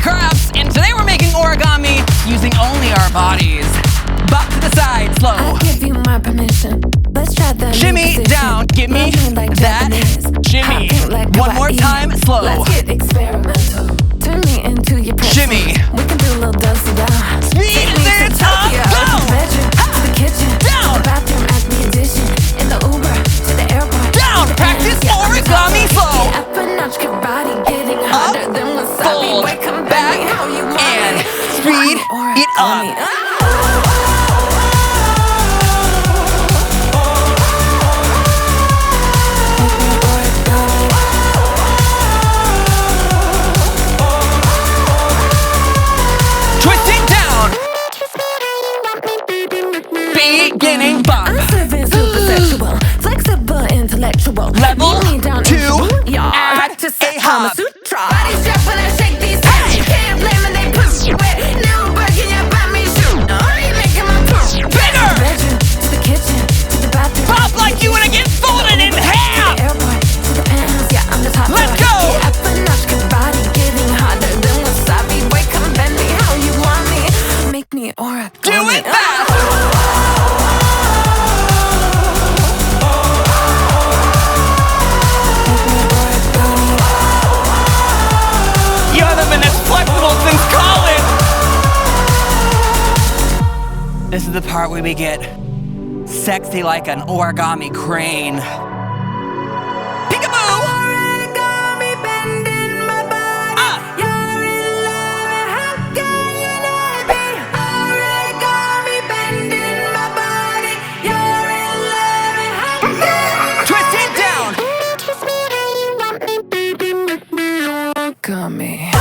crafts, and today we're making origami using only our bodies. Bop to the side, slow. I'll give you my permission. Let's try that. Shimmy down, give me like that. Shimmy. Like One more time, slow. Let's get experimental. Turn me into your pet. Shimmy. We can do a little dusty down. Speed there, top, go. To the bedroom, to the kitchen, Down. to the bathroom at the addition, in the Uber, to the airport. Down, practice origami slow. Up a notch, your body getting hotter than wasabi. Fold, Wait, come back, how you want and it. speed it up. Beginning bump. I'm serving super sexual, flexible, intellectual. Level Knee me down 2, y'all. add Practice a hop. Sutra. Body strap when I shake these hips. You can't blame me, they push you wet. Now I'm breaking your butt, me shoot. Are you making my push? Bigger. To the bedroom, to the kitchen, to the bathroom. Pop like you wanna get folded in To half. the airport, to the penthouse, yeah, I'm the top. Let's dog. go. Get up a notch, 'cause body getting hotter than wasabi. Wait, come bend me how you want me. Make me origami. Do it fast. You haven't been as flexible since college. This is the part where we get sexy like an origami crane. Peekaboo! Origami bending my body. You're in love, how can you not be? Origami bending my body. You're in love, how can you? Twist it down. Origami.